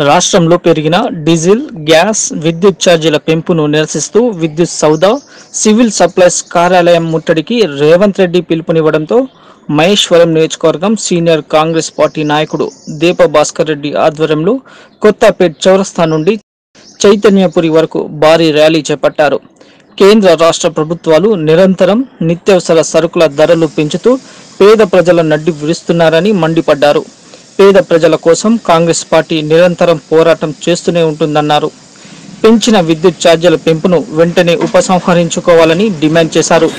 రాష్ట్రంలో పెరిగిన diesel, gas, విద్యుత్ ఛార్జీల పెంపును నిరసిస్తూ విద్యుత్ సౌదా, సివిల్ సప్లైస్ కార్యాలయం ముట్టడికి రేవంత్ రెడ్డి పిలుపునివ్వడంతో మహేశ్వరం నియోజకవర్గం సీనియర్ కాంగ్రెస్ పార్టీ నాయకుడు దీప భాస్కర్ రెడ్డి ఆధ్వర్యంలో కొత్తపేట్ చౌరస్తా నుండి చైతన్యపురి వరకు భారీ ర్యాలీ చేపట్టారు. కేంద్ర రాష్ట్ర ప్రభుత్వాలు నిరంతరం నిత్యావసర సరుకుల ధరలు పెంచుతూ పేద ప్రజల నడ్డి విరుస్తున్నారని మండిపడ్డారు. పేద ప్రజల కోసం కాంగ్రెస్ పార్టీ నిరంతరం పోరాటం చేస్తూనే ఉంటుందన్నారు. పెంచిన విద్యుత్ ఛార్జీల పెంపును వెంటనే ఉపసంహరించుకోవాలని డిమాండ్ చేశారు.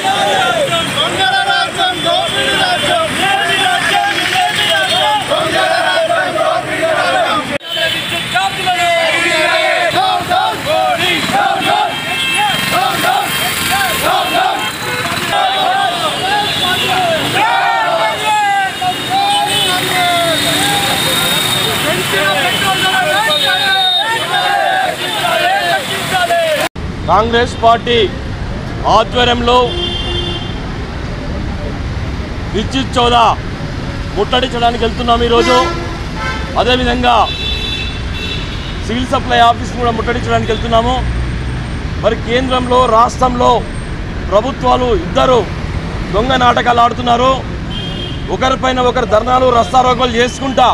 కాంగ్రెస్ పార్టీ ఆధ్వర్యంలో విద్యుత్ చౌదా ముట్టడించడానికి వెళ్తున్నాం ఈరోజు. అదేవిధంగా సివిల్ సప్లై ఆఫీస్ కూడా ముట్టడించడానికి వెళ్తున్నాము. మరి కేంద్రంలో రాష్ట్రంలో ప్రభుత్వాలు ఇద్దరు దొంగ నాటకాలు ఆడుతున్నారు. ఒకరిపైన ఒకరు ధర్నాలు రస్తారోకోలు చేసుకుంటా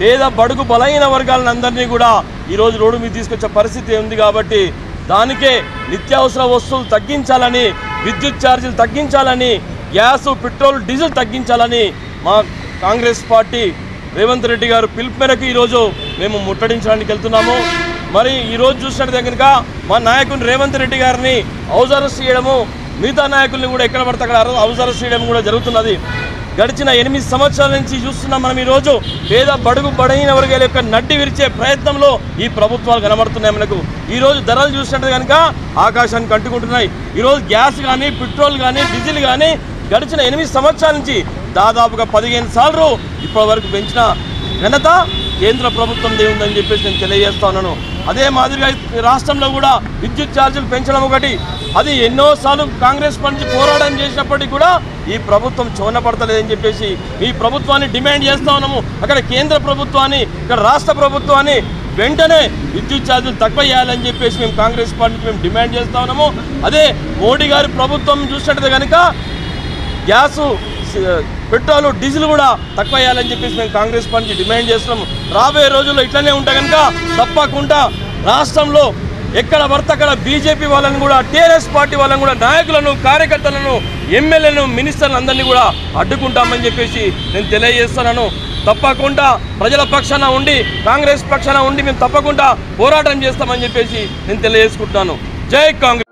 పేద బడుగు బలహీన వర్గాలను అందరినీ కూడా ఈరోజు రోడ్డు మీద తీసుకొచ్చే పరిస్థితి ఉంది. కాబట్టి దానికే నిత్యావసర వస్తువులు తగ్గించాలని, విద్యుత్ ఛార్జీలు తగ్గించాలని, గ్యాస్, పెట్రోల్, డీజిల్ తగ్గించాలని మా కాంగ్రెస్ పార్టీ రేవంత్ రెడ్డి గారు పిలుపు మేరకు ఈరోజు మేము ముట్టడించడానికి వెళ్తున్నాము. మరి ఈరోజు చూసినట్టు కనుక మా నాయకుని రేవంత్ రెడ్డి గారిని హౌస్ అరెస్ట్ చేయడము, మిగతా నాయకుల్ని కూడా ఎక్కడ పడితే అక్కడ హౌస్ అరెస్ట్ చేయడం కూడా జరుగుతున్నది. గడిచిన 8 సంవత్సరాల నుంచి చూస్తున్నాం మనం. ఈరోజు పేద బడుగు బడైన వర్గాల యొక్క నడ్డి విరిచే ప్రయత్నంలో ఈ ప్రభుత్వాలు కనబడుతున్నాయి మనకు. ఈరోజు ధరలు చూసినట్టు కనుక ఆకాశానికి అంటుకుంటున్నాయి. ఈరోజు గ్యాస్ కానీ, పెట్రోల్ కానీ, డీజిల్ కానీ గడిచిన 8 సంవత్సరాల నుంచి దాదాపుగా 15 సార్లు ఇప్పటి వరకు పెంచిన ఘనత కేంద్ర ప్రభుత్వం ఉందని చెప్పేసి నేను తెలియజేస్తా ఉన్నాను. అదే మాదిరిగా రాష్ట్రంలో కూడా విద్యుత్ ఛార్జీలు పెంచడం ఒకటి, అది ఎన్నోసార్లు కాంగ్రెస్ పార్టీ పోరాటం చేసినప్పటికీ కూడా ఈ ప్రభుత్వం చోనపడతలేదని చెప్పేసి ఈ ప్రభుత్వాన్ని డిమాండ్ చేస్తూ ఉన్నాము. అక్కడ కేంద్ర ప్రభుత్వాన్ని, ఇక్కడ రాష్ట్ర ప్రభుత్వాన్ని వెంటనే విద్యుత్ ఛార్జీలు తక్కువ చేయాలని చెప్పేసి మేము కాంగ్రెస్ పార్టీకి మేము డిమాండ్ చేస్తూ ఉన్నాము. అదే మోడీ గారి ప్రభుత్వం చూసినట్టు కనుక గ్యాసు, పెట్రోల్, డీజిల్ కూడా తక్కువ చేయాలని చెప్పేసి మేము కాంగ్రెస్ పార్టీ డిమాండ్ చేస్తున్నాము. రాబోయే రోజుల్లో ఇట్లనే ఉంటే కనుక తప్పకుండా రాష్ట్రంలో ఎక్కడ పడితే అక్కడ బీజేపీ వాళ్ళని కూడా, టీఆర్ఎస్ పార్టీ వాళ్ళని కూడా, నాయకులను, కార్యకర్తలను, ఎమ్మెల్యేలను, మినిస్టర్లు అందరినీ కూడా అడ్డుకుంటామని చెప్పేసి నేను తెలియజేస్తున్నాను. తప్పకుండా ప్రజల పక్షాన ఉండి, కాంగ్రెస్ పక్షాన ఉండి మేము తప్పకుండా పోరాటం చేస్తామని చెప్పేసి నేను తెలియజేసుకుంటున్నాను. జై కాంగ్రెస్.